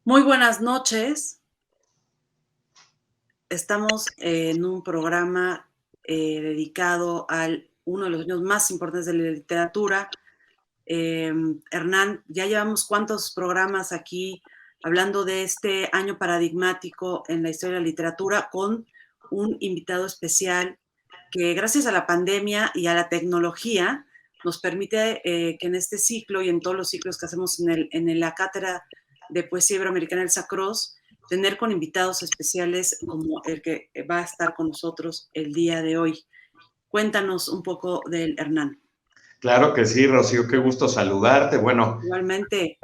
Muy buenas noches. Estamos en un programa dedicado a uno de los años más importantes de la literatura. Hernán, ya llevamos cuántos programas aquí hablando de este año paradigmático en la historia de la literatura con un invitado especial que gracias a la pandemia y a la tecnología nos permite que en este ciclo y en todos los ciclos que hacemos en la Cátedra de Poesía Iberoamericana Elsa Cross, tener con invitados especiales como el que va a estar con nosotros el día de hoy. Cuéntanos un poco del Hernán. Claro que sí, Rocío, qué gusto saludarte. Bueno, igualmente.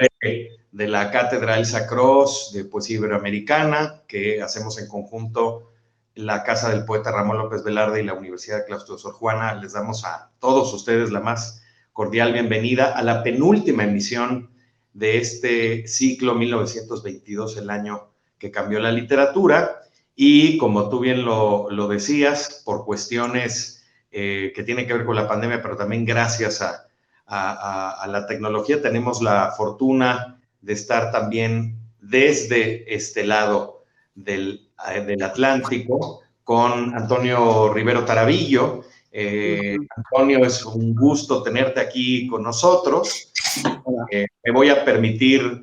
De la Cátedra Elsa Cross de Poesía Iberoamericana, que hacemos en conjunto la Casa del Poeta Ramón López Velarde y la Universidad de Claustro Sor Juana. Les damos a todos ustedes la más cordial bienvenida a la penúltima emisión de este ciclo 1922, el año que cambió la literatura. Y como tú bien lo decías, por cuestiones que tienen que ver con la pandemia, pero también gracias a la tecnología, tenemos la fortuna de estar también desde este lado del Atlántico con Antonio Rivero Tarabillo. Antonio, es un gusto tenerte aquí con nosotros. Me voy a permitir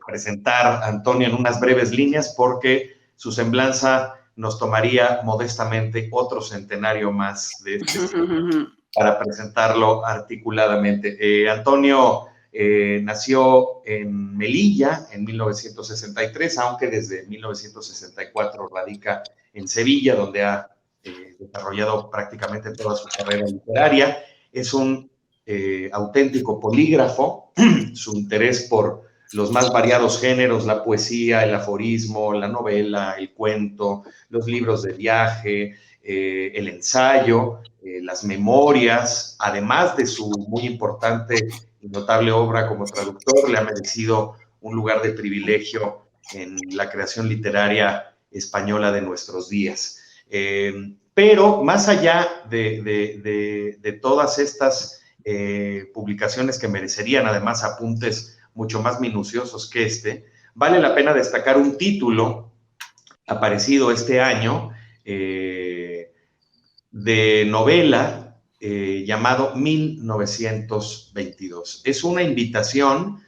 presentar a Antonio en unas breves líneas porque su semblanza nos tomaría modestamente otro centenario más de este para presentarlo articuladamente. Antonio nació en Melilla en 1963, aunque desde 1964 radica en Sevilla, donde ha desarrollado prácticamente toda su carrera literaria. Es un auténtico polígrafo. Su interés por los más variados géneros, la poesía, el aforismo, la novela, el cuento, los libros de viaje, el ensayo, las memorias, además de su muy importante y notable obra como traductor, le ha merecido un lugar de privilegio en la creación literaria española de nuestros días. Pero más allá de todas estas publicaciones que merecerían además apuntes mucho más minuciosos que este, vale la pena destacar un título aparecido este año de novela llamado 1922. Es una invitación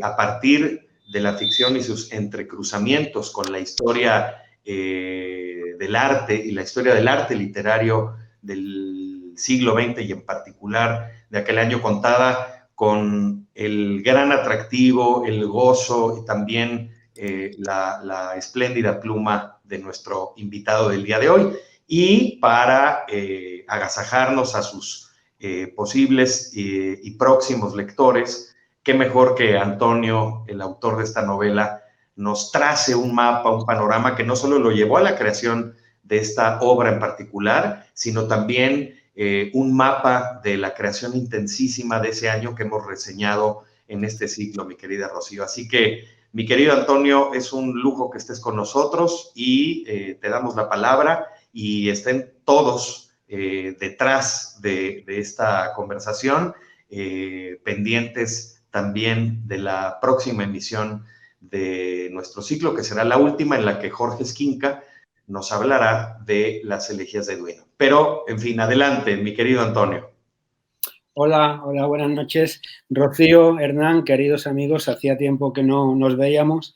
a partir de la ficción y sus entrecruzamientos con la historia del arte y la historia del arte literario del siglo XX y en particular de aquel año, contada con el gran atractivo, el gozo y también la espléndida pluma de nuestro invitado del día de hoy. Y para agasajarnos a sus posibles y próximos lectores, qué mejor que Antonio, el autor de esta novela, nos trace un mapa, un panorama que no solo lo llevó a la creación de esta obra en particular, sino también un mapa de la creación intensísima de ese año que hemos reseñado en este ciclo, mi querida Rocío. Así que, mi querido Antonio, es un lujo que estés con nosotros y te damos la palabra y estén todos detrás de esta conversación, pendientes también de la próxima emisión de nuestro ciclo, que será la última en la que Jorge Esquinca nos hablará de las elegías de Duino. Pero, en fin, adelante, mi querido Antonio. Hola, buenas noches. Rocío, Hernán, queridos amigos, hacía tiempo que no nos veíamos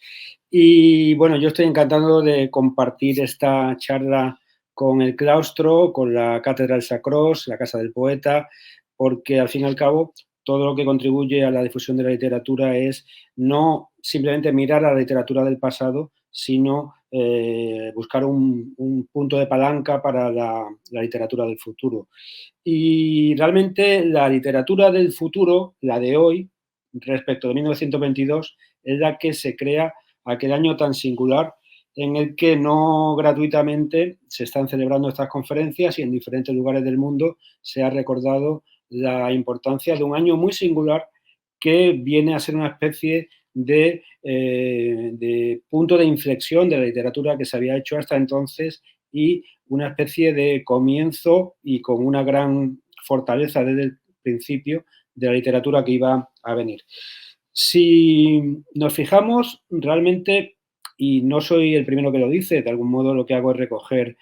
y, bueno, yo estoy encantado de compartir esta charla con el claustro, con la Cátedra Elsa Cross, la Casa del Poeta, porque, al fin y al cabo, todo lo que contribuye a la difusión de la literatura es no simplemente mirar a la literatura del pasado, sino buscar un punto de palanca para la literatura del futuro. Y realmente la literatura del futuro, la de hoy, respecto de 1922, es la que se crea aquel año tan singular en el que no gratuitamente se están celebrando estas conferencias y en diferentes lugares del mundo se ha recordado la importancia de un año muy singular que viene a ser una especie de punto de inflexión de la literatura que se había hecho hasta entonces y una especie de comienzo y con una gran fortaleza desde el principio de la literatura que iba a venir. Si nos fijamos, realmente, y no soy el primero que lo dice, de algún modo lo que hago es recoger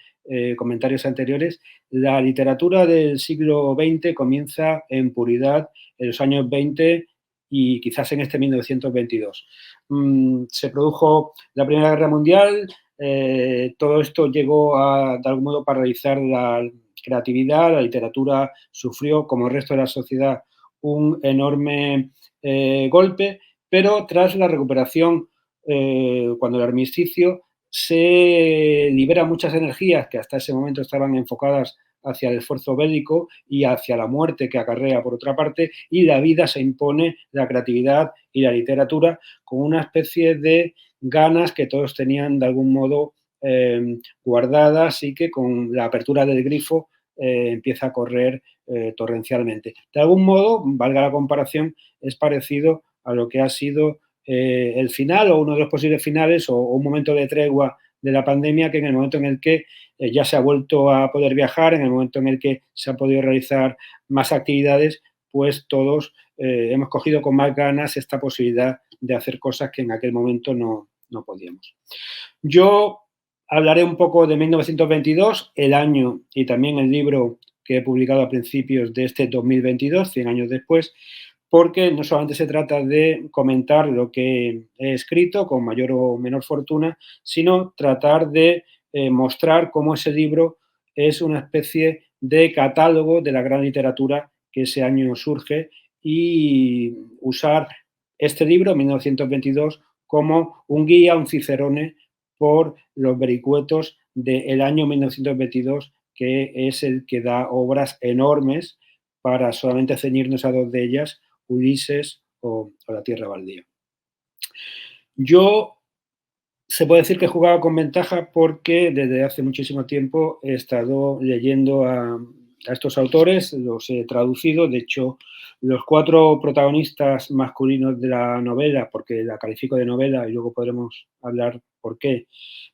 comentarios anteriores, la literatura del siglo XX comienza en puridad en los años 20 y quizás en este 1922. Se produjo la Primera Guerra Mundial, todo esto llegó a, de algún modo, paralizar la creatividad, la literatura sufrió, como el resto de la sociedad, un enorme golpe, pero tras la recuperación, cuando el armisticio, se liberan muchas energías que hasta ese momento estaban enfocadas hacia el esfuerzo bélico y hacia la muerte que acarrea por otra parte, y la vida se impone, la creatividad y la literatura, con una especie de ganas que todos tenían de algún modo guardadas y que con la apertura del grifo empieza a correr torrencialmente. De algún modo, valga la comparación, es parecido a lo que ha sido el final o uno de los posibles finales o un momento de tregua de la pandemia, que en el momento en el que ya se ha vuelto a poder viajar, en el momento en el que se han podido realizar más actividades, pues todos hemos cogido con más ganas esta posibilidad de hacer cosas que en aquel momento no podíamos. Yo hablaré un poco de 1922, el año y también el libro que he publicado a principios de este 2022, 100 años después, porque no solamente se trata de comentar lo que he escrito con mayor o menor fortuna, sino tratar de mostrar cómo ese libro es una especie de catálogo de la gran literatura que ese año surge y usar este libro, 1922, como un guía, un cicerone por los vericuetos del año 1922, que es el que da obras enormes para solamente ceñirnos a dos de ellas, Ulises o La Tierra Baldía. Yo se puede decir que jugaba con ventaja porque desde hace muchísimo tiempo he estado leyendo a estos autores, los he traducido, de hecho los 4 protagonistas masculinos de la novela, porque la califico de novela y luego podremos hablar por qué,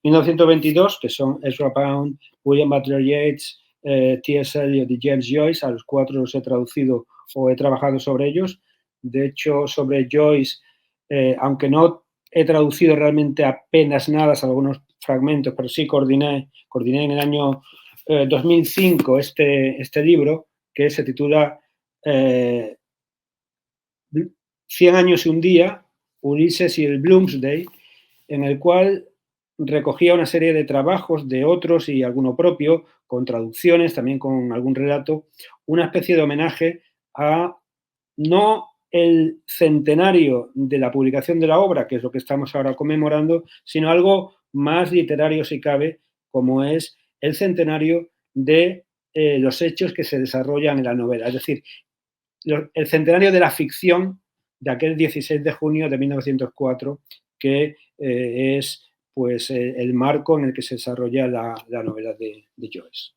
1922, que son Ezra Pound, William Butler Yeats, T.S. Eliot y James Joyce, a los 4 los he traducido o he trabajado sobre ellos. De hecho, sobre Joyce, aunque no he traducido realmente apenas nada, algunos fragmentos, pero sí coordiné en el año 2005 este libro, que se titula 100 años y un día, Ulises y el Bloomsday, en el cual recogía una serie de trabajos de otros y alguno propio, con traducciones, también con algún relato, una especie de homenaje a no el centenario de la publicación de la obra, que es lo que estamos ahora conmemorando, sino algo más literario, si cabe, como es el centenario de los hechos que se desarrollan en la novela. Es decir, el centenario de la ficción de aquel 16 de junio de 1904, que es pues, el marco en el que se desarrolla la novela de Joyce.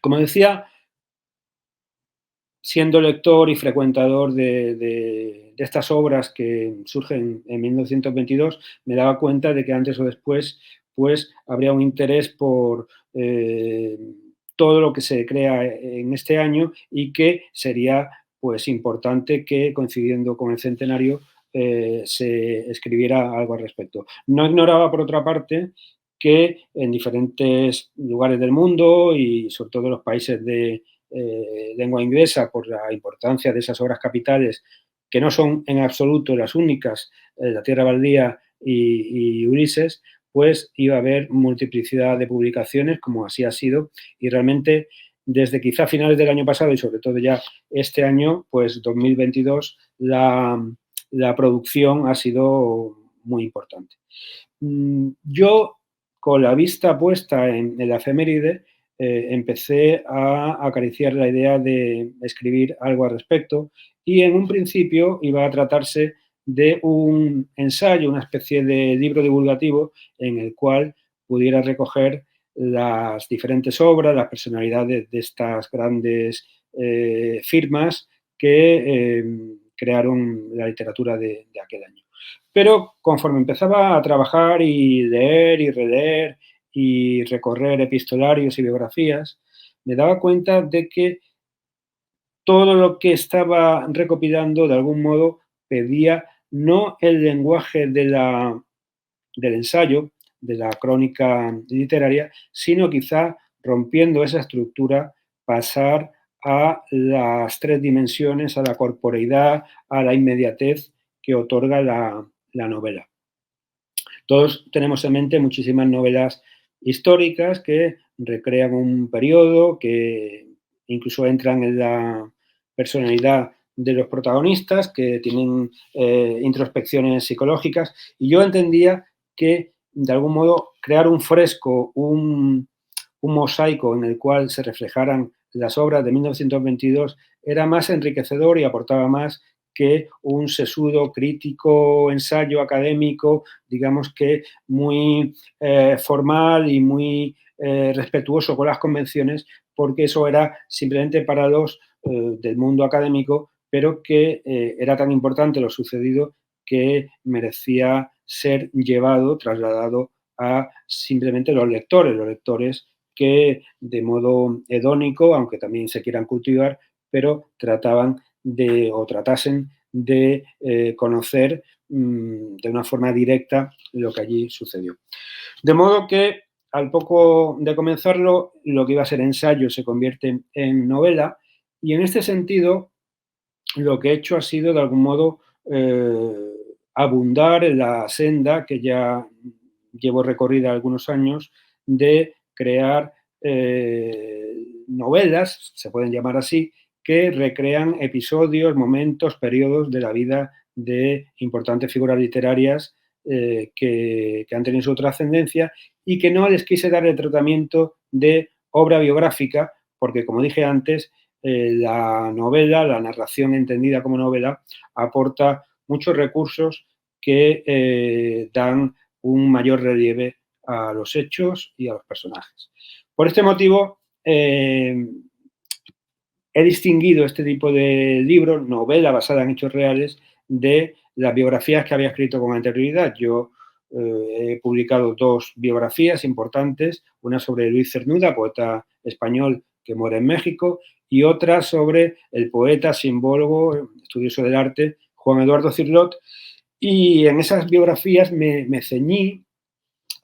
Como decía, siendo lector y frecuentador de estas obras que surgen en 1922, me daba cuenta de que antes o después pues, habría un interés por todo lo que se crea en este año y que sería pues, importante que, coincidiendo con el centenario, se escribiera algo al respecto. No ignoraba, por otra parte, que en diferentes lugares del mundo y sobre todo en los países de lengua inglesa, por la importancia de esas obras capitales, que no son en absoluto las únicas, La Tierra Baldía y Ulises, pues iba a haber multiplicidad de publicaciones, como así ha sido, y realmente desde quizá finales del año pasado y sobre todo ya este año, pues 2022, la producción ha sido muy importante. Yo, con la vista puesta en la efeméride, empecé a acariciar la idea de escribir algo al respecto y en un principio iba a tratarse de un ensayo, una especie de libro divulgativo en el cual pudiera recoger las diferentes obras, las personalidades de estas grandes firmas que crearon la literatura de aquel año. Pero conforme empezaba a trabajar y leer y releer y recorrer epistolarios y biografías, me daba cuenta de que todo lo que estaba recopilando de algún modo pedía no el lenguaje del ensayo, de la crónica literaria, sino quizá rompiendo esa estructura, pasar a las 3 dimensiones, a la corporeidad, a la inmediatez que otorga la novela. Todos tenemos en mente muchísimas novelas históricas que recrean un periodo, que incluso entran en la personalidad de los protagonistas, que tienen introspecciones psicológicas, y yo entendía que, de algún modo, crear un fresco, un mosaico en el cual se reflejaran las obras de 1922 era más enriquecedor y aportaba más que un sesudo crítico, ensayo académico, digamos que muy formal y muy respetuoso con las convenciones, porque eso era simplemente para los del mundo académico, pero que era tan importante lo sucedido que merecía ser llevado, trasladado a simplemente los lectores que de modo hedónico, aunque también se quieran cultivar, pero tratasen de conocer de una forma directa lo que allí sucedió. De modo que, al poco de comenzarlo, lo que iba a ser ensayo se convierte en novela, y en este sentido lo que he hecho ha sido, de algún modo, abundar en la senda que ya llevo recorrida algunos años de crear novelas, se pueden llamar así, que recrean episodios, momentos, periodos de la vida de importantes figuras literarias que han tenido su trascendencia y que no les quise dar el tratamiento de obra biográfica, porque, como dije antes, la novela, la narración entendida como novela, aporta muchos recursos que dan un mayor relieve a los hechos y a los personajes. Por este motivo, he distinguido este tipo de libros, novela basada en hechos reales, de las biografías que había escrito con anterioridad. Yo he publicado 2 biografías importantes, una sobre Luis Cernuda, poeta español que muere en México, y otra sobre el poeta, simbólogo, estudioso del arte, Juan Eduardo Cirlot, y en esas biografías me ceñí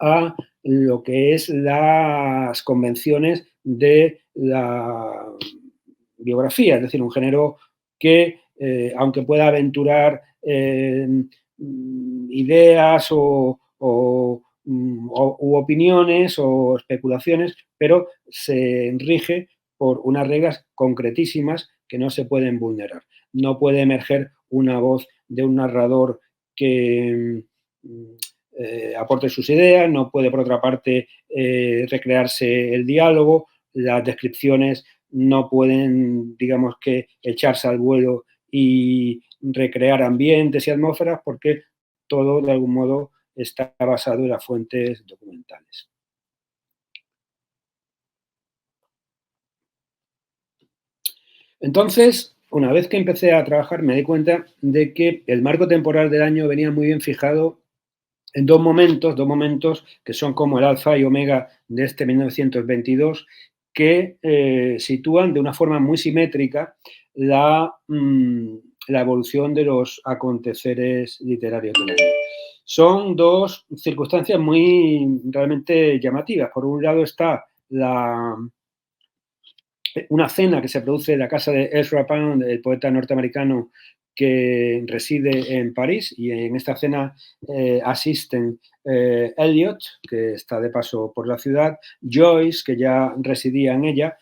a lo que es las convenciones de la biografía, es decir, un género que, aunque pueda aventurar ideas u opiniones o especulaciones, pero se rige por unas reglas concretísimas que no se pueden vulnerar. No puede emerger una voz de un narrador que aporte sus ideas, no puede, por otra parte, recrearse el diálogo, las descripciones no pueden, digamos que, echarse al vuelo y recrear ambientes y atmósferas, porque todo, de algún modo, está basado en las fuentes documentales. Entonces, una vez que empecé a trabajar, me di cuenta de que el marco temporal del año venía muy bien fijado en dos momentos que son como el alfa y omega de este 1922, que sitúan de una forma muy simétrica la evolución de los aconteceres literarios del año. Son 2 circunstancias muy realmente llamativas. Por un lado está una cena que se produce en la casa de Ezra Pound, el poeta norteamericano que reside en París, y en esta cena asisten Eliot, que está de paso por la ciudad, Joyce, que ya residía en ella.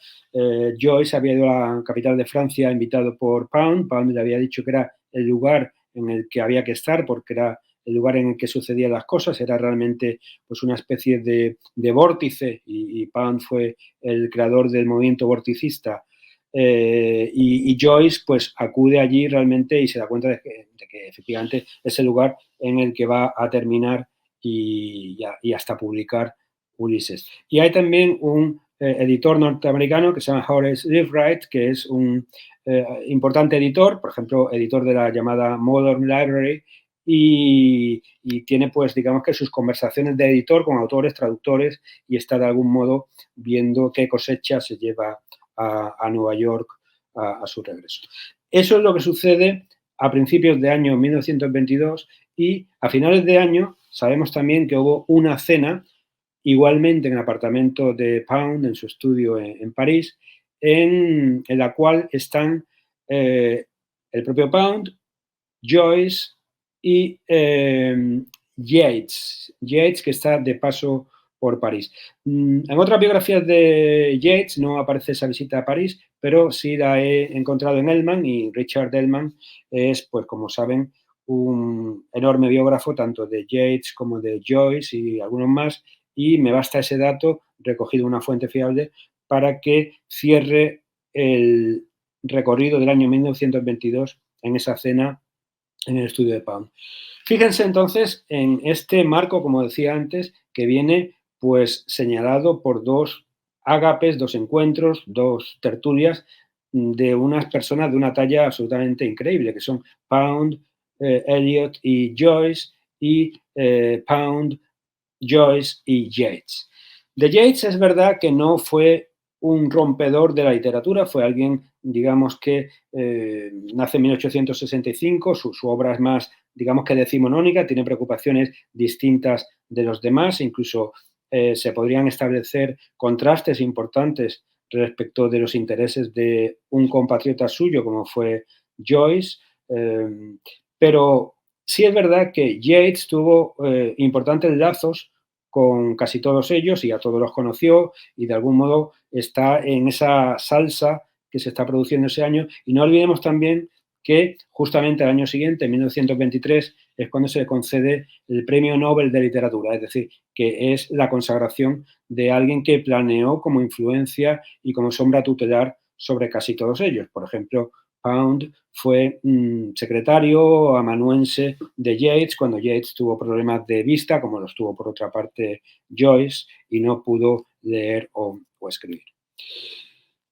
Joyce había ido a la capital de Francia invitado por Pound. Pound le había dicho que era el lugar en el que había que estar porque era el lugar en el que sucedían las cosas, era realmente pues una especie de vórtice, y Pound fue el creador del movimiento vorticista, y Joyce pues acude allí realmente y se da cuenta de que efectivamente es el lugar en el que va a terminar y hasta publicar Ulises. Y hay también un editor norteamericano que se llama Horace Liveright, que es un importante editor, por ejemplo, editor de la llamada Modern Library, y tiene, pues, digamos que sus conversaciones de editor con autores, traductores, y está de algún modo viendo qué cosecha se lleva a Nueva York a su regreso. Eso es lo que sucede a principios de año 1922 y a finales de año sabemos también que hubo una cena igualmente en el apartamento de Pound, en su estudio en París, en la cual están el propio Pound, Joyce y Yeats, que está de paso por París. En otras biografías de Yeats no aparece esa visita a París, pero sí la he encontrado en Ellman, y Richard Ellman es, pues como saben, un enorme biógrafo tanto de Yeats como de Joyce y algunos más, y me basta ese dato recogido en una fuente fiable para que cierre el recorrido del año 1922 en esa cena en el estudio de Pound. Fíjense entonces en este marco, como decía antes, que viene pues señalado por dos ágapes, dos encuentros, dos tertulias de unas personas de una talla absolutamente increíble, que son Pound, Eliot y Joyce, y Pound, Joyce y Yeats. De Yeats es verdad que no fue un rompedor de la literatura, fue alguien, digamos, que nace en 1865, su obra es más, digamos que decimonónica, tiene preocupaciones distintas de los demás, incluso se podrían establecer contrastes importantes respecto de los intereses de un compatriota suyo como fue Joyce, pero sí es verdad que Yeats tuvo importantes lazos con casi todos ellos y a todos los conoció y de algún modo está en esa salsa que se está produciendo ese año. Y no olvidemos también que justamente al año siguiente, en 1923, es cuando se le concede el Premio Nobel de Literatura, es decir, que es la consagración de alguien que planeó como influencia y como sombra tutelar sobre casi todos ellos. Por ejemplo, Pound fue secretario amanuense de Yeats cuando Yeats tuvo problemas de vista, como los tuvo por otra parte Joyce, y no pudo leer o escribir.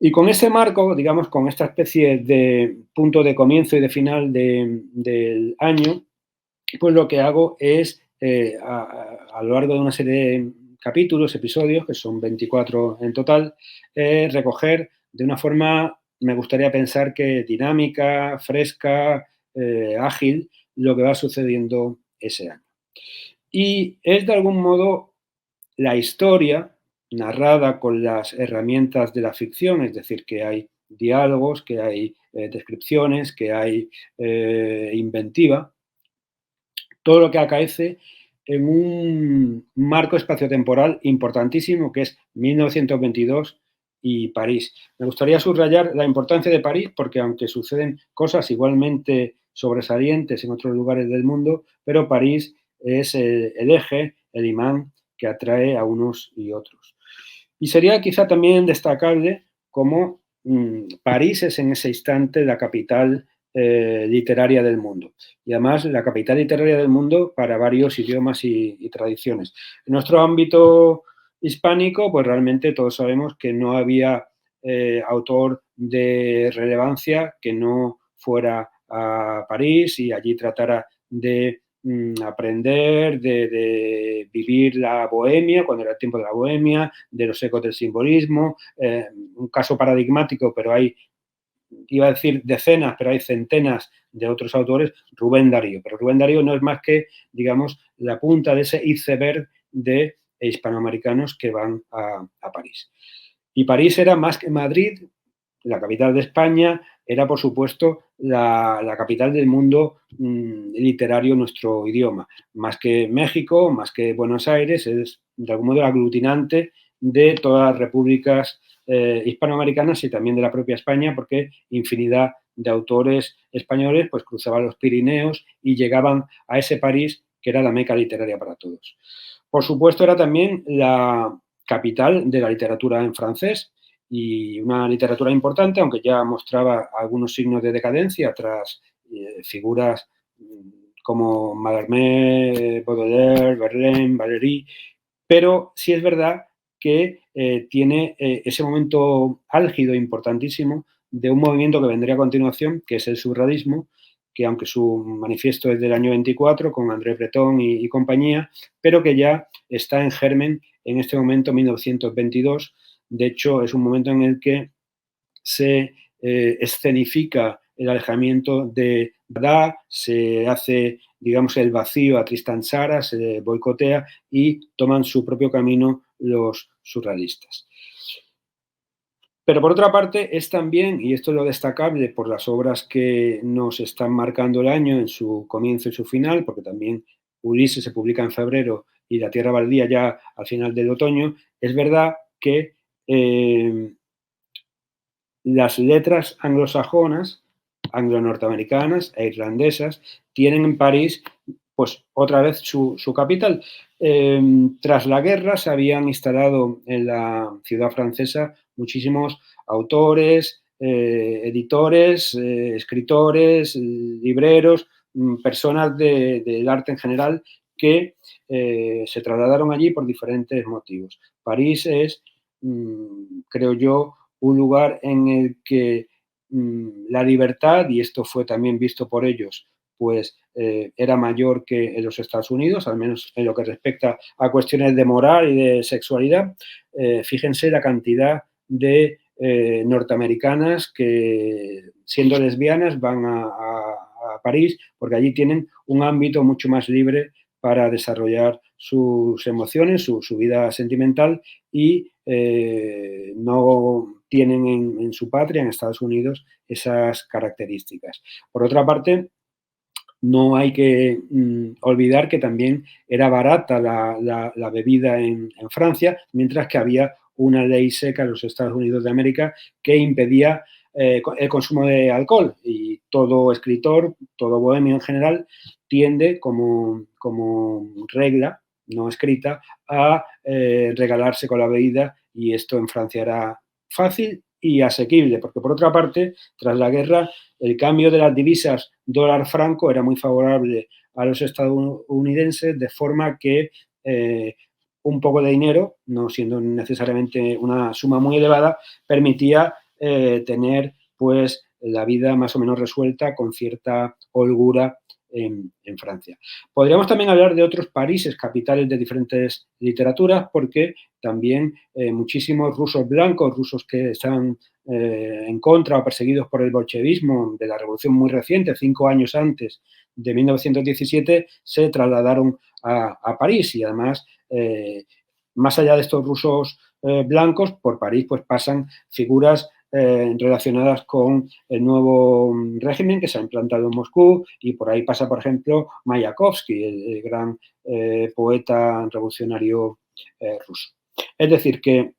Y con ese marco, digamos, con esta especie de punto de comienzo y de final del año, pues lo que hago es, a lo largo de una serie de capítulos, episodios, que son 24 en total, recoger de una forma, me gustaría pensar que dinámica, fresca, ágil, lo que va sucediendo ese año. Y es de algún modo la historia narrada con las herramientas de la ficción, es decir, que hay diálogos, que hay descripciones, que hay inventiva, todo lo que acaece en un marco espaciotemporal importantísimo que es 1922 y París. Me gustaría subrayar la importancia de París porque aunque suceden cosas igualmente sobresalientes en otros lugares del mundo, pero París es el eje, el imán que atrae a unos y otros. Y sería quizá también destacable cómo París es en ese instante la capital literaria del mundo. Y además la capital literaria del mundo para varios idiomas y tradiciones. En nuestro ámbito hispánico, pues realmente todos sabemos que no había autor de relevancia que no fuera a París y allí tratara de aprender, de vivir la bohemia, cuando era el tiempo de la bohemia, de los ecos del simbolismo, un caso paradigmático, pero hay, iba a decir decenas, pero hay centenas de otros autores, Rubén Darío. Pero Rubén Darío no es más que, digamos, la punta de ese iceberg de hispanoamericanos que van a París. Y París era más que Madrid, la capital de España, era, por supuesto, la capital del mundo literario, nuestro idioma. Más que México, más que Buenos Aires, es de algún modo el aglutinante de todas las repúblicas hispanoamericanas y también de la propia España, porque infinidad de autores españoles pues cruzaban los Pirineos y llegaban a ese París que era la meca literaria para todos. Por supuesto, era también la capital de la literatura en francés y una literatura importante, aunque ya mostraba algunos signos de decadencia tras figuras como Mallarmé, Baudelaire, Verlaine, Valéry, pero sí es verdad que tiene ese momento álgido importantísimo de un movimiento que vendría a continuación, que es el surrealismo, que aunque su manifiesto es del año 24, con André Breton y compañía, pero que ya está en germen en este momento, 1922. De hecho, es un momento en el que se escenifica el alejamiento de da, se hace, digamos, el vacío a Tristan Tzara, se boicotea y toman su propio camino los surrealistas. Pero por otra parte es también, y esto es lo destacable por las obras que nos están marcando el año en su comienzo y su final, porque también Ulises se publica en febrero y La Tierra Baldía ya al final del otoño, es verdad que las letras anglosajonas, anglo-norteamericanas e irlandesas tienen en París pues otra vez su capital. Tras la guerra se habían instalado en la ciudad francesa muchísimos autores, editores, escritores, libreros, personas del arte en general que se trasladaron allí por diferentes motivos. París es, creo yo, un lugar en el que la libertad, y esto fue también visto por ellos, pues era mayor que en los Estados Unidos, al menos en lo que respecta a cuestiones de moral y de sexualidad. Fíjense la cantidad de norteamericanas que, siendo lesbianas, van a París porque allí tienen un ámbito mucho más libre para desarrollar sus emociones, su vida sentimental y no tienen en su patria, en Estados Unidos, esas características. Por otra parte, no hay que olvidar que también era barata la bebida en Francia, mientras que había una ley seca en los Estados Unidos de América que impedía el consumo de alcohol, y todo escritor, todo bohemio en general, tiende como regla no escrita a regalarse con la bebida, y esto en Francia era fácil y asequible, porque por otra parte, tras la guerra, el cambio de las divisas dólar-franco era muy favorable a los estadounidenses, de forma que un poco de dinero, no siendo necesariamente una suma muy elevada, permitía tener pues la vida más o menos resuelta con cierta holgura en Francia. Podríamos también hablar de otros países, capitales de diferentes literaturas, porque también muchísimos rusos blancos, rusos que están en contra o perseguidos por el bolchevismo de la revolución muy reciente, 5 años antes de 1917, se trasladaron a París, y además, más allá de estos rusos blancos, por París pues pasan figuras relacionadas con el nuevo régimen que se ha implantado en Moscú, y por ahí pasa, por ejemplo, Mayakovsky, el gran poeta revolucionario ruso. Es decir, que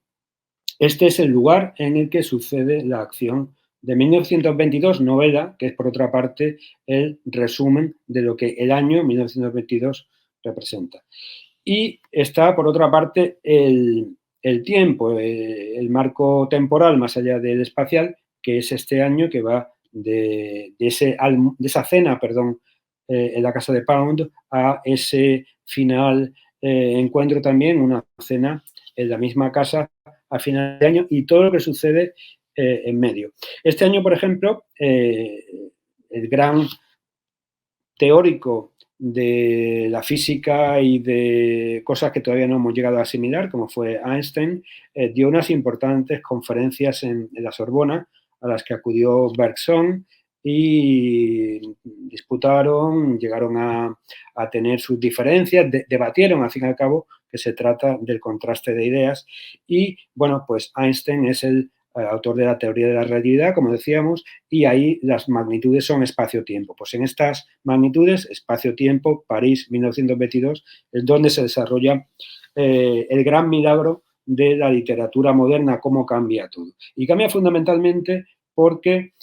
este es el lugar en el que sucede la acción de 1922, novela, que es por otra parte el resumen de lo que el año 1922 representa. Y está, por otra parte, el tiempo, el marco temporal más allá del espacial, que es este año, que va de esa cena, en la casa de Pound, a ese final encuentro también, una cena en la misma casa a final de año, y todo lo que sucede en medio. Este año, por ejemplo, el gran teórico de la física y de cosas que todavía no hemos llegado a asimilar, como fue Einstein, dio unas importantes conferencias en la Sorbona, a las que acudió Bergson, y disputaron, llegaron a tener sus diferencias, debatieron, al fin y al cabo, que se trata del contraste de ideas. Y, bueno, pues Einstein es el autor de la teoría de la relatividad, como decíamos, y ahí las magnitudes son espacio-tiempo. Pues en estas magnitudes, espacio-tiempo, París, 1922, es donde se desarrolla el gran milagro de la literatura moderna, cómo cambia todo. Y cambia fundamentalmente porque,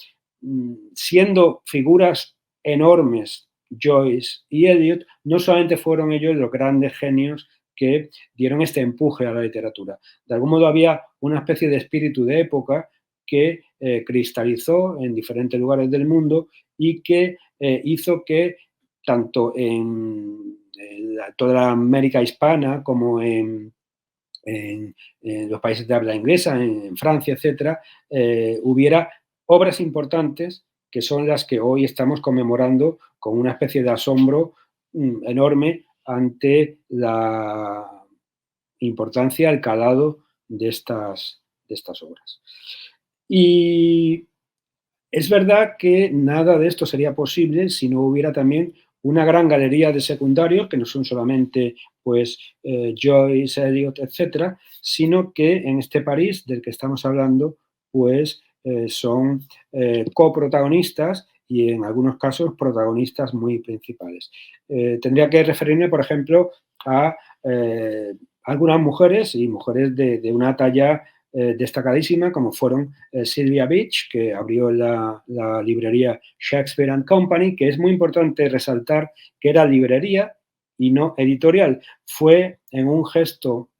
siendo figuras enormes, Joyce y Eliot, no solamente fueron ellos los grandes genios que dieron este empuje a la literatura. De algún modo había una especie de espíritu de época que cristalizó en diferentes lugares del mundo y que hizo que tanto en toda la América hispana como en los países de habla inglesa, en Francia, etcétera, hubiera obras importantes que son las que hoy estamos conmemorando con una especie de asombro enorme ante la importancia, el calado de estas obras. Y Es verdad que nada de esto sería posible si no hubiera también una gran galería de secundarios, que no son solamente pues, Joyce, Eliot, etcétera, sino que en este París del que estamos hablando, pues son coprotagonistas y en algunos casos protagonistas muy principales. Tendría que referirme, por ejemplo, a algunas mujeres y mujeres de una talla destacadísima, como fueron Sylvia Beach, que abrió la librería Shakespeare and Company, que es muy importante resaltar que era librería y no editorial. Fue en un gesto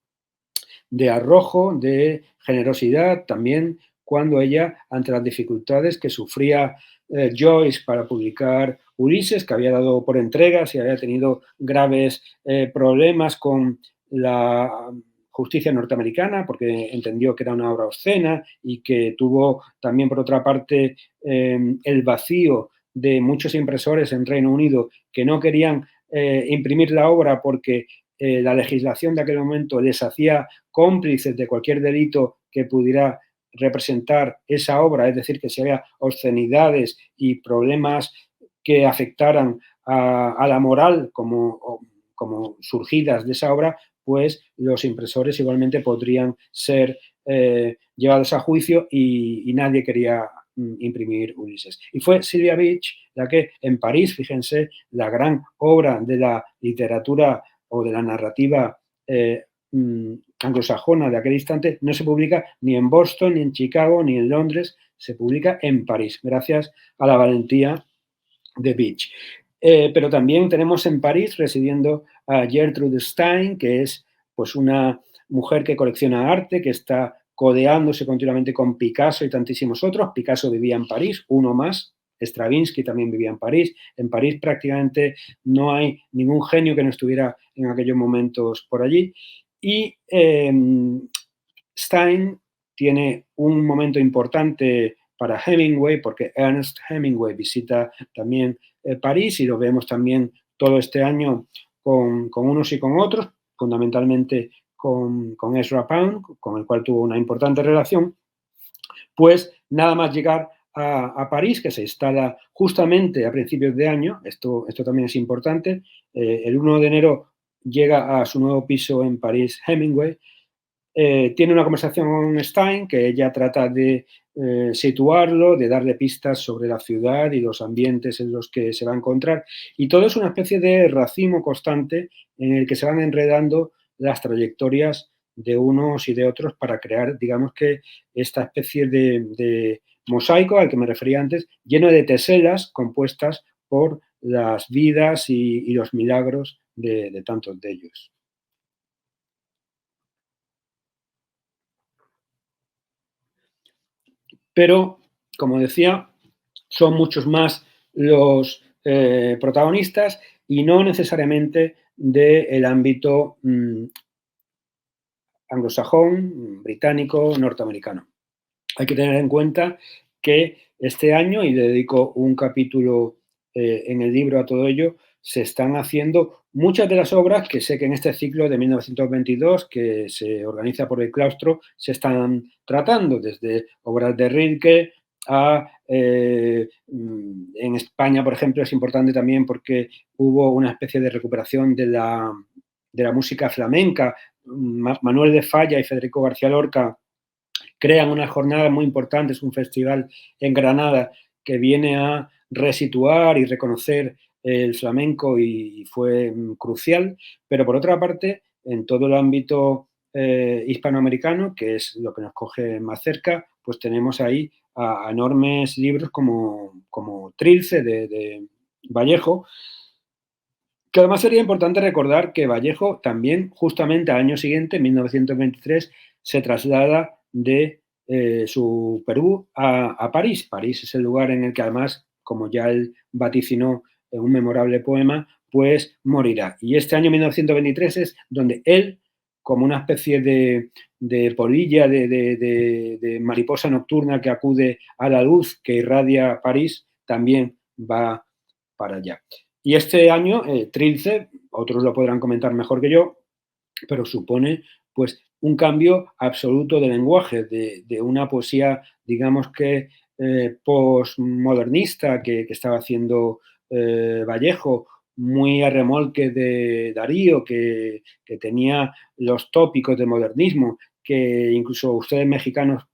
de arrojo, de generosidad, también cuando ella, ante las dificultades que sufría Joyce para publicar Ulises, que había dado por entregas y había tenido graves problemas con la justicia norteamericana, porque entendió que era una obra obscena y que tuvo también, por otra parte, el vacío de muchos impresores en Reino Unido que no querían imprimir la obra porque la legislación de aquel momento les hacía cómplices de cualquier delito que pudiera representar esa obra, es decir, que si había obscenidades y problemas que afectaran a la moral como surgidas de esa obra, pues los impresores igualmente podrían ser llevados a juicio y nadie quería imprimir Ulises. Y fue Sylvia Beach la que en París, fíjense, la gran obra de la literatura o de la narrativa anglosajona de aquel instante, no se publica ni en Boston, ni en Chicago, ni en Londres, se publica en París, gracias a la valentía de Beach. Pero también tenemos en París residiendo a Gertrude Stein, que es pues una mujer que colecciona arte, que está codeándose continuamente con Picasso y tantísimos otros. Picasso vivía en París, uno más. Stravinsky también vivía en París. En París prácticamente no hay ningún genio que no estuviera en aquellos momentos por allí. Y Stein tiene un momento importante para Hemingway, porque Ernest Hemingway visita también París y lo vemos también todo este año con unos y con otros, fundamentalmente con Ezra Pound, con el cual tuvo una importante relación. Pues nada más llegar a París, que se instala justamente a principios de año, esto también es importante, el 1 de enero llega a su nuevo piso en París Hemingway, tiene una conversación con Stein que ella trata de situarlo, de darle pistas sobre la ciudad y los ambientes en los que se va a encontrar. Y todo es una especie de racimo constante en el que se van enredando las trayectorias de unos y de otros para crear, digamos que, esta especie de mosaico al que me refería antes, lleno de teselas compuestas por las vidas y los milagros de tantos de ellos. Pero, como decía, son muchos más los protagonistas y no necesariamente del ámbito anglosajón, británico, norteamericano. Hay que tener en cuenta que este año, y le dedico un capítulo en el libro a todo ello, se están haciendo muchas de las obras que sé que en este ciclo de 1922, que se organiza por el claustro, se están tratando, desde obras de Rilke a, en España, por ejemplo, es importante también porque hubo una especie de recuperación de la música flamenca. Manuel de Falla y Federico García Lorca crean unas jornadas muy importantes, un festival en Granada que viene a resituar y reconocer el flamenco y fue crucial, pero por otra parte, en todo el ámbito hispanoamericano, que es lo que nos coge más cerca, pues tenemos ahí a enormes libros como Trilce de Vallejo, que además sería importante recordar que Vallejo también, justamente al año siguiente, en 1923, se traslada de su Perú a París. París es el lugar en el que además, como ya él vaticinó en un memorable poema, pues morirá. Y este año 1923 es donde él, como una especie de polilla, de mariposa nocturna que acude a la luz que irradia París, también va para allá. Y este año, Trilce, otros lo podrán comentar mejor que yo, pero supone pues un cambio absoluto de lenguaje, de una poesía, digamos que postmodernista que estaba haciendo Vallejo, muy a remolque de Darío, que tenía los tópicos de modernismo, que incluso ustedes mexicanos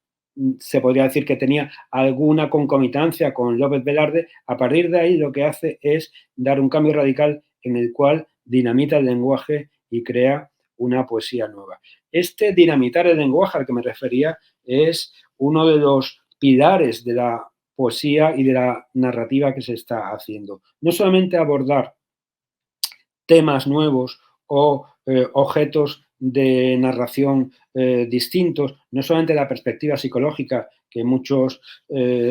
se podría decir que tenía alguna concomitancia con López Velarde. A partir de ahí lo que hace es dar un cambio radical en el cual dinamita el lenguaje y crea una poesía nueva. Este dinamitar el lenguaje al que me refería es uno de los pilares de la poesía y de la narrativa que se está haciendo. No solamente abordar temas nuevos o objetos de narración distintos, no solamente la perspectiva psicológica que en muchos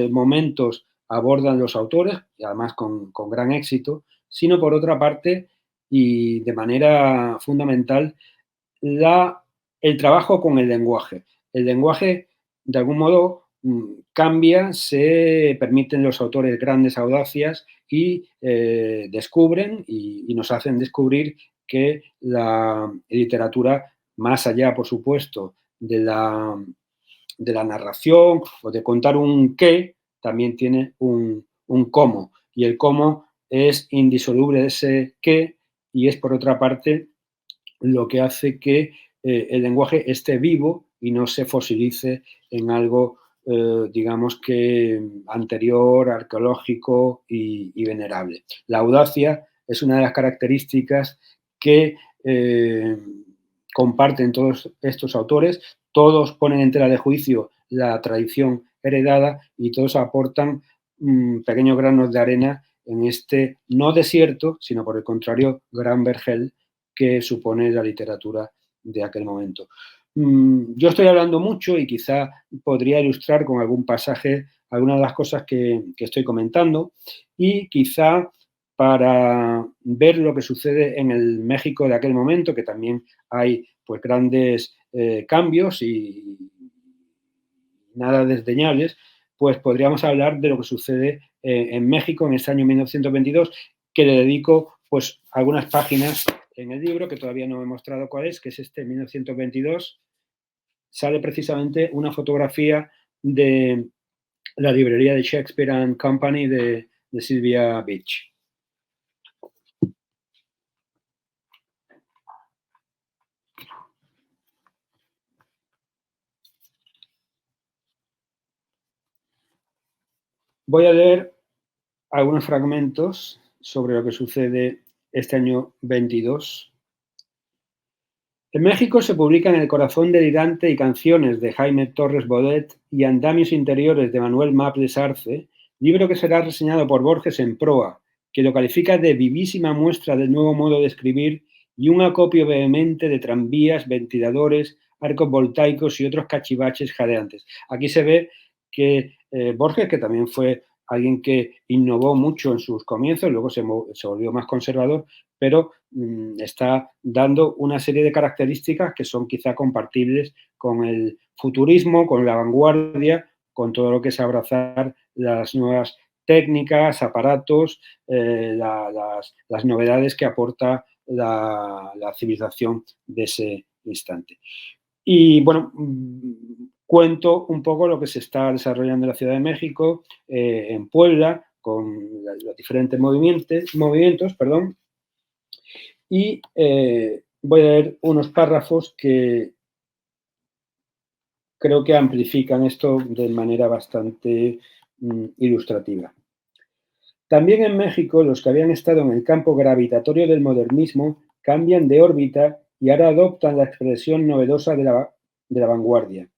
momentos abordan los autores, y además con gran éxito, sino por otra parte, y de manera fundamental, el trabajo con el lenguaje. El lenguaje, de algún modo, cambia, se permiten los autores grandes audacias y descubren y nos hacen descubrir que la literatura, más allá, por supuesto, de la narración o de contar un qué, también tiene un cómo. Y el cómo es indisoluble de ese qué y es, por otra parte, lo que hace que el lenguaje esté vivo y no se fosilice en algo, digamos que anterior, arqueológico y venerable. La audacia es una de las características que comparten todos estos autores. Todos ponen en tela de juicio la tradición heredada y todos aportan pequeños granos de arena en este no desierto, sino por el contrario, gran vergel que supone la literatura de aquel momento. Yo estoy hablando mucho y quizá podría ilustrar con algún pasaje algunas de las cosas que estoy comentando y quizá para ver lo que sucede en el México de aquel momento, que también hay pues grandes cambios y nada desdeñables, pues podríamos hablar de lo que sucede en México en este año 1922, que le dedico pues algunas páginas en el libro, que todavía no he mostrado cuál es, que es este 1922. Sale precisamente una fotografía de la librería de Shakespeare and Company de Sylvia Beach. Voy a leer algunos fragmentos sobre lo que sucede este año 22. En México se publican El corazón delirante y canciones de Jaime Torres Bodet y Andamios interiores de Manuel Maples Arce, libro que será reseñado por Borges en proa, que lo califica de vivísima muestra del nuevo modo de escribir y un acopio vehemente de tranvías, ventiladores, arcos voltaicos y otros cachivaches jadeantes. Aquí se ve que Borges, que también fue alguien que innovó mucho en sus comienzos, luego se volvió más conservador, pero está dando una serie de características que son quizá compartibles con el futurismo, con la vanguardia, con todo lo que es abrazar las nuevas técnicas, aparatos, las novedades que aporta la civilización de ese instante. Y bueno, cuento un poco lo que se está desarrollando en la Ciudad de México, en Puebla, con los diferentes movimientos, y voy a leer unos párrafos que creo que amplifican esto de manera bastante ilustrativa. También en México, los que habían estado en el campo gravitatorio del modernismo cambian de órbita y ahora adoptan la expresión novedosa de la vanguardia.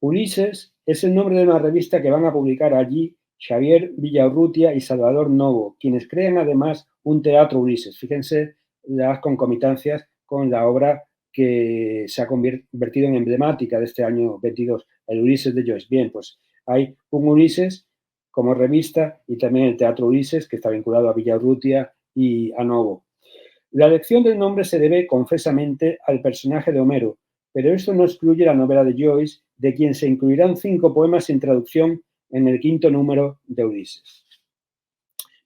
Ulises es el nombre de una revista que van a publicar allí Xavier Villaurrutia y Salvador Novo, quienes crean además un teatro Ulises. Fíjense las concomitancias con la obra que se ha convertido en emblemática de este año 22, el Ulises de Joyce. Bien, pues hay un Ulises como revista y también el Teatro Ulises, que está vinculado a Villaurrutia y a Novo. La elección del nombre se debe confesamente al personaje de Homero, pero esto no excluye la novela de Joyce, de quien se incluirán 5 poemas sin traducción en el 5º número de Ulises.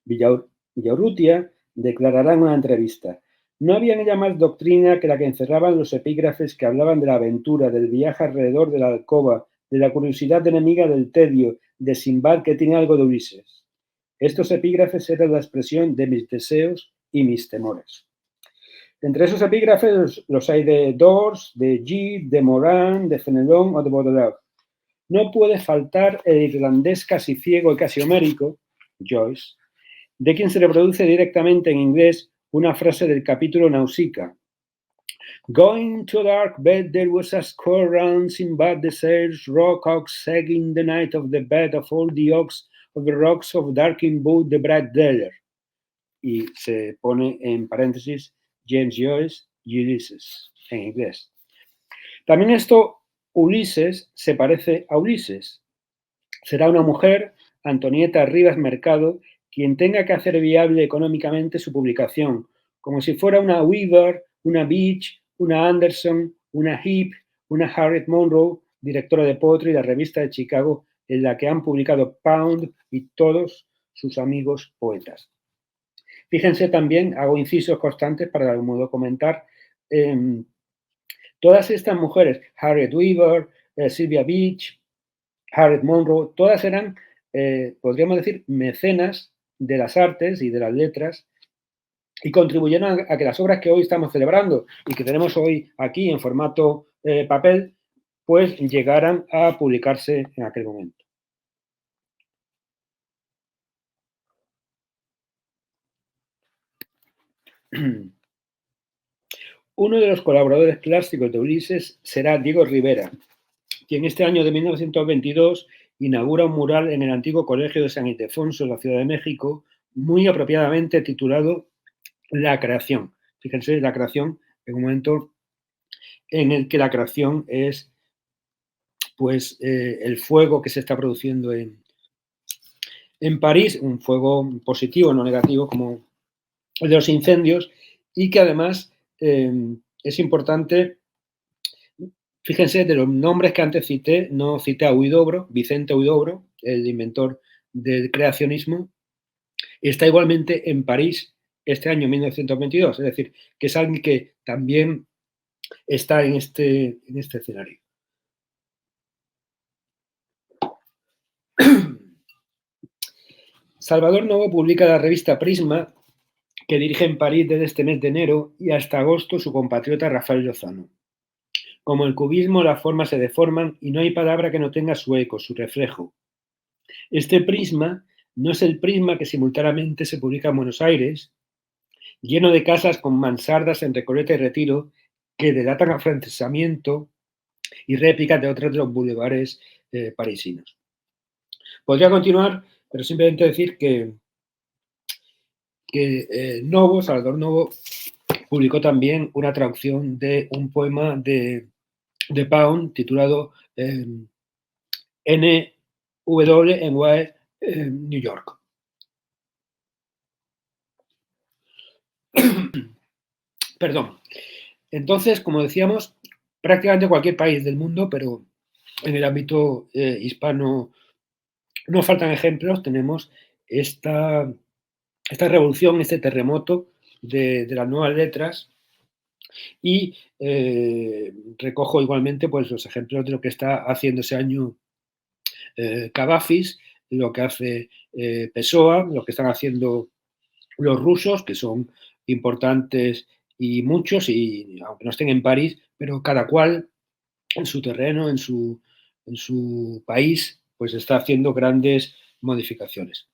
Villaurrutia declarará en una entrevista: no había en ella más doctrina que la que encerraban los epígrafes que hablaban de la aventura, del viaje alrededor de la alcoba, de la curiosidad enemiga del tedio, de Sinbad que tiene algo de Ulises. Estos epígrafes eran la expresión de mis deseos y mis temores. Entre esos epígrafes los hay de Dors, de Gide, de Morin, de Fenelon o de Baudelaire. No puede faltar el irlandés casi ciego y casi homérico, Joyce, de quien se reproduce directamente en inglés una frase del capítulo Nausicaa. Going to a dark bed, there was a score round Sinbad the Sailor's rock ox, sagging the night of the bed of all the ox of the rocks of Darking Boat the Brad Deller. Y se pone en paréntesis James Joyce, Ulysses, en inglés. También esto, Ulises, se parece a Ulises. Será una mujer, Antonieta Rivas Mercado, quien tenga que hacer viable económicamente su publicación, como si fuera una Weaver, una Beach, una Anderson, una Heap, una Harriet Monroe, directora de Poetry, la revista de Chicago, en la que han publicado Pound y todos sus amigos poetas. Fíjense también, hago incisos constantes para de algún modo comentar, todas estas mujeres, Harriet Weaver, Sylvia Beach, Harriet Monroe, todas eran, podríamos decir, mecenas de las artes y de las letras y contribuyeron a que las obras que hoy estamos celebrando y que tenemos hoy aquí en formato papel, pues llegaran a publicarse en aquel momento. Uno de los colaboradores clásicos de Ulises será Diego Rivera, quien este año de 1922 inaugura un mural en el antiguo Colegio de San Ildefonso, en la Ciudad de México, muy apropiadamente titulado La creación. Fíjense, la creación en un momento en el que la creación es pues el fuego que se está produciendo en París, un fuego positivo, no negativo, como el de los incendios, y que además es importante, fíjense, de los nombres que antes cité, no cité a Huidobro, Vicente Huidobro, el inventor del creacionismo, está igualmente en París este año 1922, es decir, que es alguien que también está en este escenario. Salvador Novo publica la revista Prisma, que dirige en París desde este mes de enero y hasta agosto su compatriota Rafael Lozano. Como el cubismo, las formas se deforman y no hay palabra que no tenga su eco, su reflejo. Este prisma no es el prisma que simultáneamente se publica en Buenos Aires, lleno de casas con mansardas en Recoleta y Retiro que delatan afrancesamiento y réplicas de otros de los bulevares parisinos. Podría continuar, pero simplemente decir que Salvador Novo, publicó también una traducción de un poema de Pound titulado NWNY New York. Perdón. Entonces, como decíamos, prácticamente cualquier país del mundo, pero en el ámbito hispano no faltan ejemplos. Tenemos esta revolución, este terremoto de las nuevas letras y recojo igualmente pues, los ejemplos de lo que está haciendo ese año Cavafis, lo que hace Pessoa, lo que están haciendo los rusos, que son importantes y muchos, y aunque no estén en París, pero cada cual en su terreno, en su país, pues está haciendo grandes modificaciones.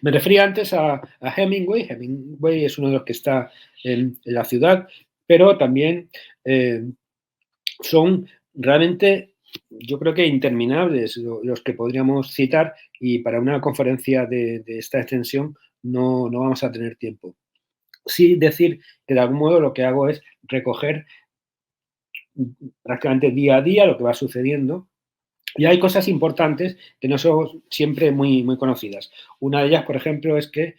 Me refería antes a Hemingway. Hemingway es uno de los que está en la ciudad, pero también son realmente, yo creo que interminables los que podríamos citar, y para una conferencia de esta extensión no vamos a tener tiempo. Sí decir que de algún modo lo que hago es recoger prácticamente día a día lo que va sucediendo. Y hay cosas importantes que no son siempre muy, muy conocidas. Una de ellas, por ejemplo, es que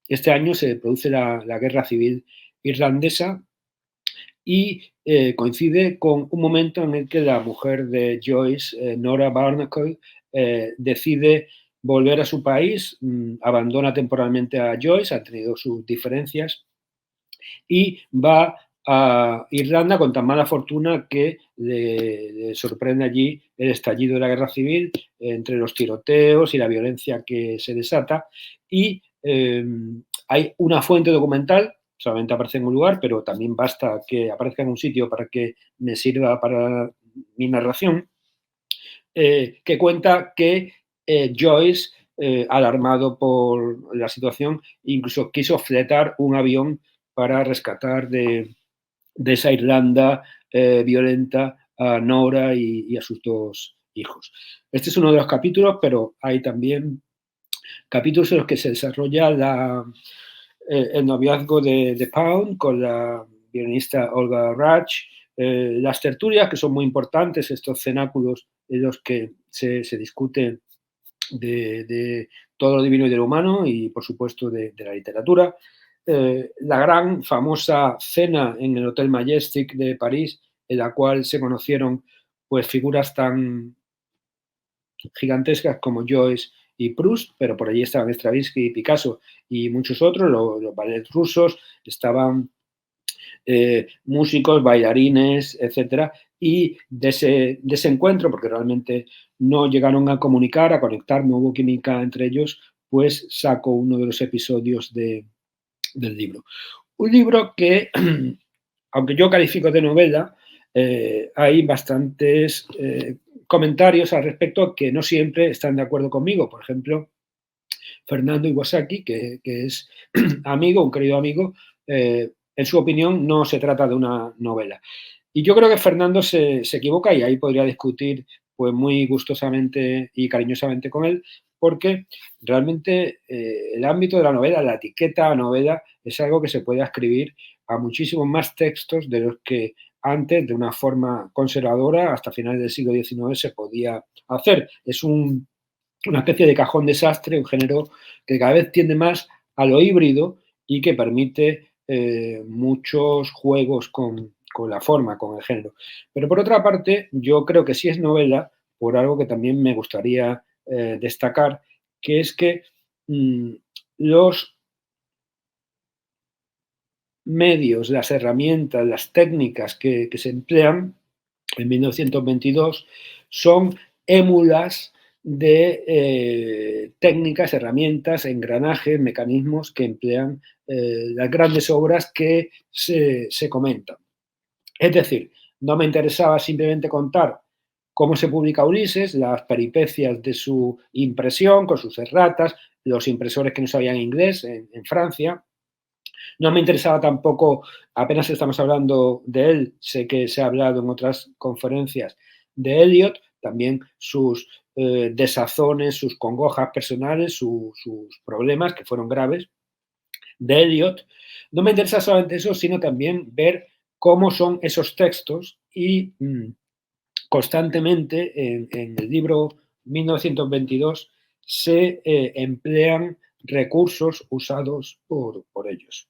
este año se produce la guerra civil irlandesa y coincide con un momento en el que la mujer de Joyce, Nora Barnacle, decide volver a su país, abandona temporalmente a Joyce, ha tenido sus diferencias, y va a Irlanda con tan mala fortuna que le sorprende allí el estallido de la guerra civil, entre los tiroteos y la violencia que se desata. Y hay una fuente documental, solamente aparece en un lugar, pero también basta que aparezca en un sitio para que me sirva para mi narración, que cuenta que Joyce, alarmado por la situación, incluso quiso fletar un avión para rescatar de esa Irlanda violenta a Nora y a sus 2 hijos. Este es uno de los capítulos, pero hay también capítulos en los que se desarrolla el noviazgo de Pound con la violinista Olga Rach, las tertulias, que son muy importantes, estos cenáculos en los que se discute de todo lo divino y de lo humano y, por supuesto, de la literatura. La gran famosa cena en el Hotel Majestic de París, en la cual se conocieron pues, figuras tan gigantescas como Joyce y Proust, pero por allí estaban Stravinsky y Picasso y muchos otros, los ballets rusos, estaban músicos, bailarines, etcétera, y de ese encuentro, porque realmente no llegaron a comunicar, a conectar, no hubo química entre ellos, pues saco uno de los episodios del libro. Un libro que, aunque yo califico de novela, hay bastantes comentarios al respecto que no siempre están de acuerdo conmigo. Por ejemplo, Fernando Iwasaki, que es amigo, un querido amigo, en su opinión no se trata de una novela. Y yo creo que Fernando se equivoca y ahí podría discutir pues, muy gustosamente y cariñosamente con él, porque realmente el ámbito de la novela, la etiqueta novela, es algo que se puede escribir a muchísimos más textos de los que antes, de una forma conservadora, hasta finales del siglo XIX se podía hacer. Es una especie de cajón desastre, un género que cada vez tiende más a lo híbrido y que permite muchos juegos con la forma, con el género. Pero por otra parte, yo creo que sí es novela por algo que también me gustaría destacar, que es que los medios, las herramientas, las técnicas que se emplean en 1922 son émulas de técnicas, herramientas, engranajes, mecanismos que emplean las grandes obras que se comentan. Es decir, no me interesaba simplemente contar cómo se publica Ulises, las peripecias de su impresión con sus erratas, los impresores que no sabían inglés en Francia. No me interesaba tampoco, apenas estamos hablando de él, sé que se ha hablado en otras conferencias de Eliot, también sus desazones, sus congojas personales, sus problemas, que fueron graves, de Eliot. No me interesa solamente eso, sino también ver cómo son esos textos y constantemente en el libro 1922 se emplean recursos usados por ellos.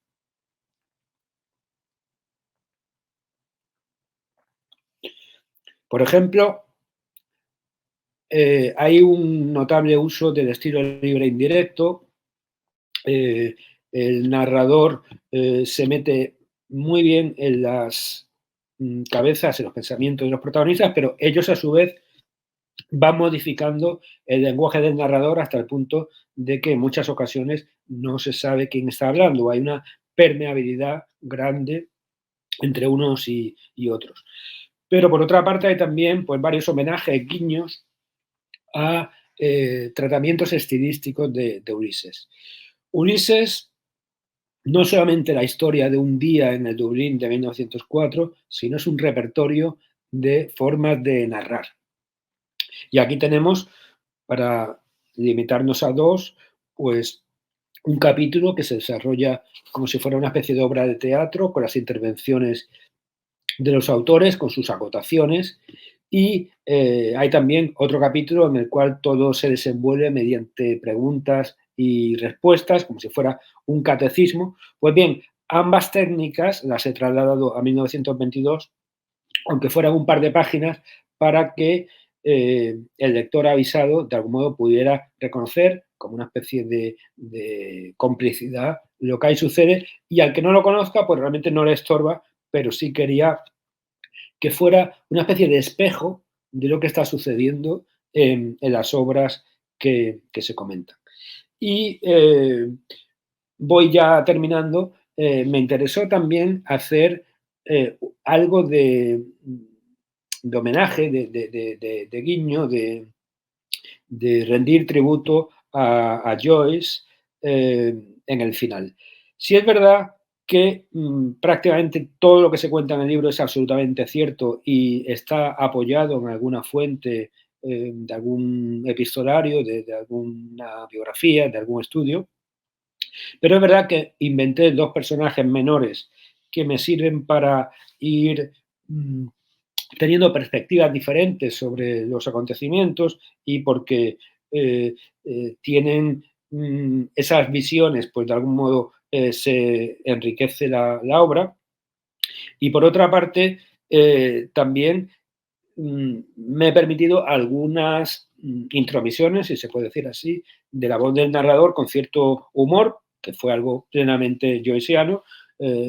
Por ejemplo, hay un notable uso del estilo libre e indirecto. El narrador se mete muy bien en las cabezas, en los pensamientos de los protagonistas, pero ellos a su vez van modificando el lenguaje del narrador hasta el punto de que en muchas ocasiones no se sabe quién está hablando. Hay una permeabilidad grande entre unos y otros. Pero por otra parte hay también pues, varios homenajes, guiños a tratamientos estilísticos de Ulises. Ulises no solamente la historia de un día en el Dublín de 1904, sino es un repertorio de formas de narrar. Y aquí tenemos, para limitarnos a dos, pues un capítulo que se desarrolla como si fuera una especie de obra de teatro, con las intervenciones de los autores, con sus acotaciones, y hay también otro capítulo en el cual todo se desenvuelve mediante preguntas y respuestas, como si fuera un catecismo. Pues bien, ambas técnicas las he trasladado a 1922, aunque fueran un par de páginas, para que el lector avisado de algún modo pudiera reconocer como una especie de complicidad lo que ahí sucede, y al que no lo conozca, pues realmente no le estorba pero sí quería que fuera una especie de espejo de lo que está sucediendo en las obras que se comentan. Y voy ya terminando. Me interesó también hacer algo de homenaje, de guiño, de rendir tributo a Joyce en el final. Sí es verdad que prácticamente todo lo que se cuenta en el libro es absolutamente cierto y está apoyado en alguna fuente de algún epistolario, de alguna biografía, de algún estudio, pero es verdad que inventé 2 personajes menores que me sirven para ir teniendo perspectivas diferentes sobre los acontecimientos y porque tienen esas visiones, pues de algún modo se enriquece la obra. Y por otra parte, también me he permitido algunas intromisiones, si se puede decir así, de la voz del narrador con cierto humor, que fue algo plenamente joyceano.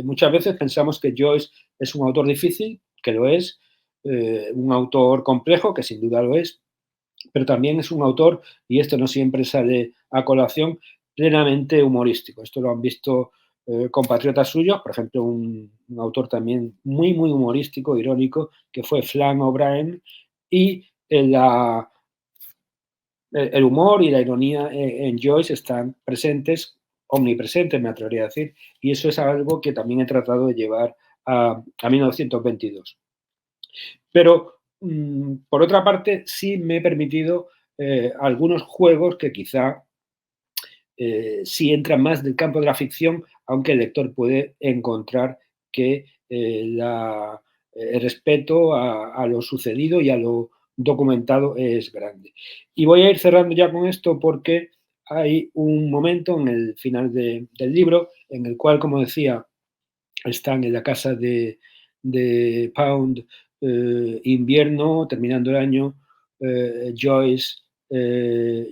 Muchas veces pensamos que Joyce es un autor difícil, que lo es, un autor complejo, que sin duda lo es, pero también es un autor, y esto no siempre sale a colación, plenamente humorístico. Esto lo han visto compatriotas suyos, por ejemplo, un autor también muy, muy humorístico, irónico, que fue Flann O'Brien, y el humor y la ironía en Joyce están presentes, omnipresentes, me atrevería a decir, y eso es algo que también he tratado de llevar a 1922. Pero, por otra parte, sí me he permitido algunos juegos que quizá sí entran más del campo de la ficción, aunque el lector puede encontrar que el respeto a lo sucedido y a lo documentado es grande. Y voy a ir cerrando ya con esto porque hay un momento en el final del libro en el cual, como decía, están en la casa de Pound, invierno, terminando el año, Joyce,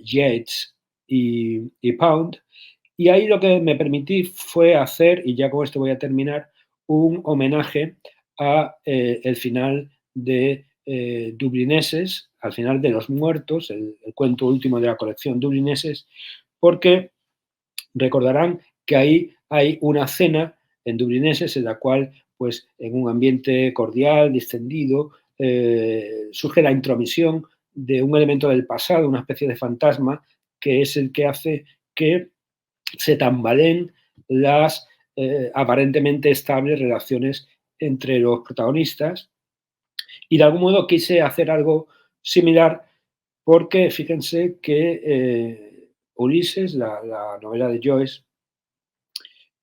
Yates y Pound. Y ahí lo que me permití fue hacer, y ya con esto voy a terminar, un homenaje a el final de Dublineses, al final de Los Muertos, el cuento último de la colección Dublineses, porque recordarán que ahí hay una cena en Dublineses en la cual, pues, en un ambiente cordial, distendido, surge la intromisión de un elemento del pasado, una especie de fantasma, que es el que hace que se tambaleen las aparentemente estables relaciones entre los protagonistas. Y de algún modo quise hacer algo similar porque fíjense que Ulises, la novela de Joyce,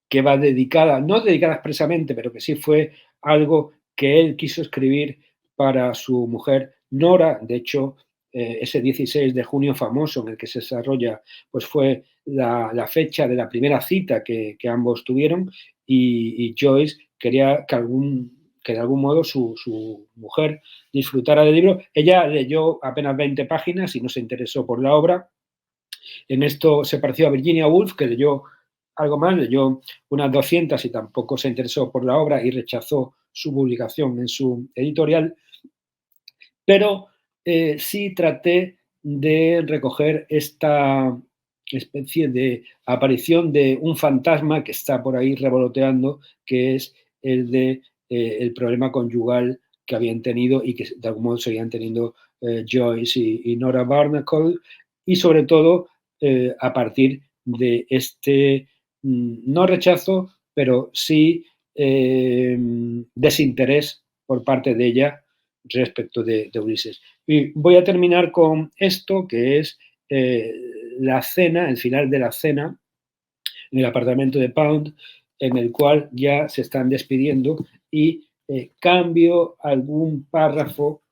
que va dedicada, no dedicada expresamente, pero que sí fue algo que él quiso escribir para su mujer Nora. De hecho, ese 16 de junio famoso en el que se desarrolla, pues fue la fecha de la primera cita que ambos tuvieron y Joyce quería que de algún modo su mujer disfrutara del libro. Ella leyó apenas 20 páginas y no se interesó por la obra. En esto se pareció a Virginia Woolf, que leyó algo más, leyó unas 200 y tampoco se interesó por la obra y rechazó su publicación en su editorial, pero sí traté de recoger esta especie de aparición de un fantasma que está por ahí revoloteando, que es el de el problema conyugal que habían tenido y que de algún modo seguían teniendo Joyce y Nora Barnacle, y sobre todo a partir de este no rechazo, pero sí desinterés por parte de ella respecto de Ulises. Y voy a terminar con esto, que es la cena, el final de la cena, en el apartamento de Pound, en el cual ya se están despidiendo y cambio algún párrafo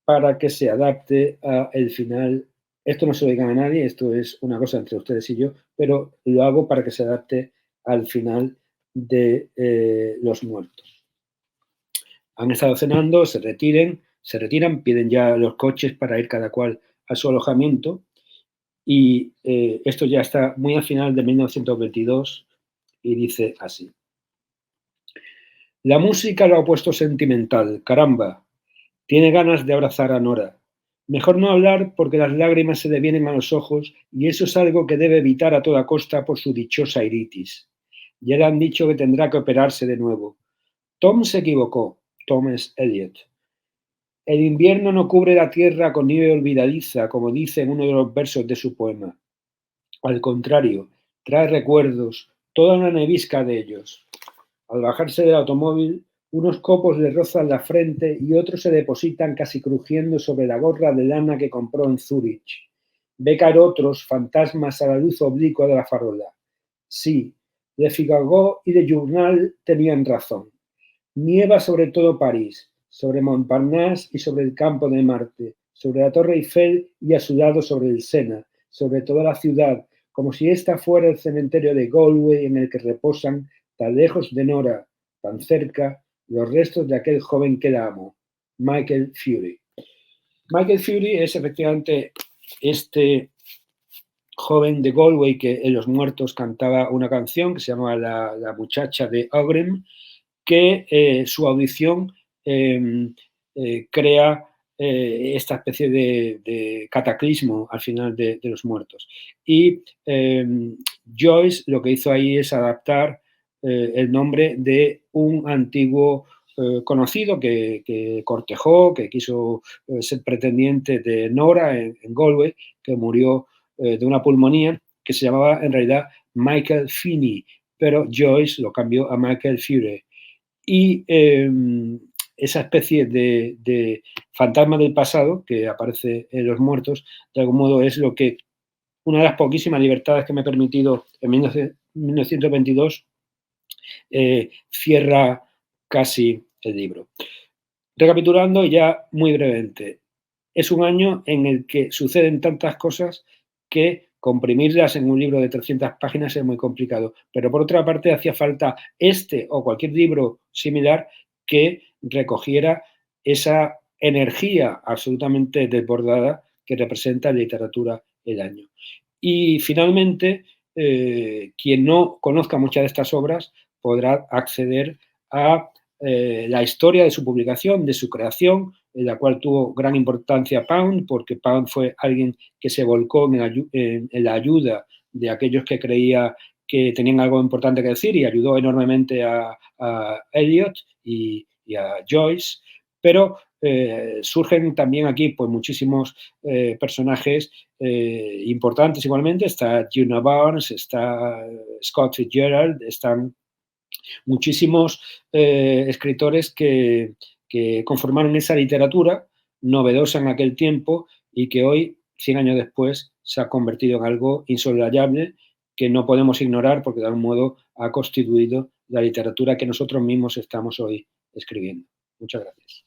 para que se adapte al final. Esto no se lo digan a nadie, esto es una cosa entre ustedes y yo, pero lo hago para que se adapte al final de Los Muertos. Han estado cenando, se retiran, piden ya los coches para ir cada cual a su alojamiento y esto ya está muy al final de 1922 y dice así. La música lo ha puesto sentimental, caramba. Tiene ganas de abrazar a Nora. Mejor no hablar porque las lágrimas se le vienen a los ojos y eso es algo que debe evitar a toda costa por su dichosa iritis. Ya le han dicho que tendrá que operarse de nuevo. Tom se equivocó. Tom es Eliot. El invierno no cubre la tierra con nieve olvidadiza, como dice en uno de los versos de su poema. Al contrario, trae recuerdos, toda una nevisca de ellos. Al bajarse del automóvil, unos copos le rozan la frente y otros se depositan casi crujiendo sobre la gorra de lana que compró en Zúrich. Ve caer otros fantasmas a la luz oblicua de la farola. Sí, Le Figaro y Le Journal tenían razón. Nieva sobre todo París, sobre Montparnasse y sobre el campo de Marte, sobre la Torre Eiffel y a su lado sobre el Sena, sobre toda la ciudad, como si esta fuera el cementerio de Galway en el que reposan, tan lejos de Nora, tan cerca, los restos de aquel joven que la amó, Michael Fury. Michael Fury es efectivamente este joven de Galway que en Los Muertos cantaba una canción que se llama La muchacha de Aughrim, que su audición crea esta especie de cataclismo al final de Los Muertos. Y Joyce lo que hizo ahí es adaptar el nombre de un antiguo conocido que cortejó, que quiso ser pretendiente de Nora en Galway, que murió de una pulmonía, que se llamaba en realidad Michael Finney, pero Joyce lo cambió a Michael Fury. Y esa especie de fantasma del pasado que aparece en Los Muertos, de algún modo es lo que una de las poquísimas libertades que me he permitido en 1922 cierra casi el libro. Recapitulando ya muy brevemente, es un año en el que suceden tantas cosas que comprimirlas en un libro de 300 páginas es muy complicado, pero por otra parte hacía falta este o cualquier libro similar que recogiera esa energía absolutamente desbordada que representa la literatura el año. Y finalmente, quien no conozca muchas de estas obras podrá acceder a la historia de su publicación, de su creación, en la cual tuvo gran importancia Pound, porque Pound fue alguien que se volcó en la ayuda de aquellos que creía que tenían algo importante que decir y ayudó enormemente a Eliot y a Joyce, pero surgen también aquí pues, muchísimos personajes importantes igualmente. Está Juno Barnes, está Scott Fitzgerald, están muchísimos escritores que conformaron esa literatura novedosa en aquel tiempo y que hoy, 100 años después, se ha convertido en algo insoslayable que no podemos ignorar porque de algún modo ha constituido la literatura que nosotros mismos estamos hoy escribiendo. Muchas gracias.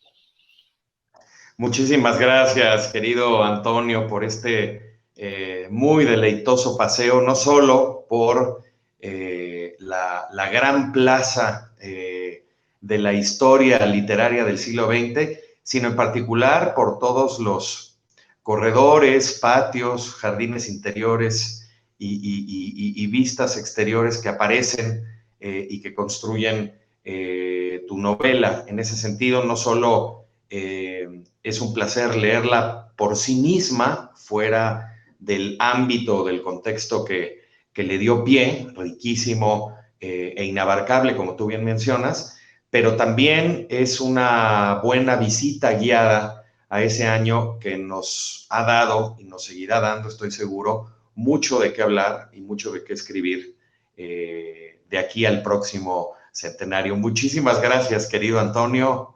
Muchísimas gracias, querido Antonio, por este muy deleitoso paseo, no solo por la gran plaza de la historia literaria del siglo XX, sino en particular por todos los corredores, patios, jardines interiores y vistas exteriores que aparecen y que construyen tu novela. En ese sentido, no solo es un placer leerla por sí misma, fuera del ámbito, del contexto que le dio pie, riquísimo e inabarcable, como tú bien mencionas, pero también es una buena visita guiada a ese año que nos ha dado y nos seguirá dando, estoy seguro, mucho de qué hablar y mucho de qué escribir de aquí al próximo centenario. Muchísimas gracias, querido Antonio.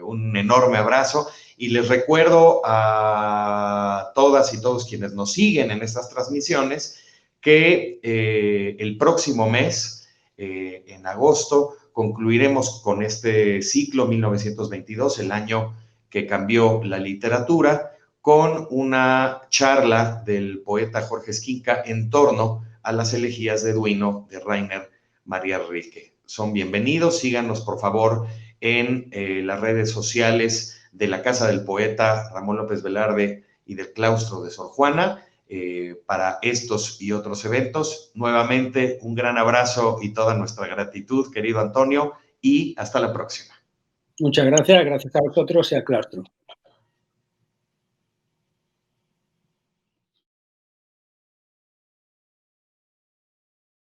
Un enorme abrazo y les recuerdo a todas y todos quienes nos siguen en estas transmisiones que el próximo mes, en agosto, concluiremos con este ciclo 1922, el año que cambió la literatura, con una charla del poeta Jorge Esquinca en torno a las elegías de Duino de Rainer María Rilke. Son bienvenidos, síganos por favor en las redes sociales de la Casa del Poeta Ramón López Velarde y del Claustro de Sor Juana para estos y otros eventos. Nuevamente, un gran abrazo y toda nuestra gratitud, querido Antonio, y hasta la próxima. Muchas gracias a vosotros y al claustro.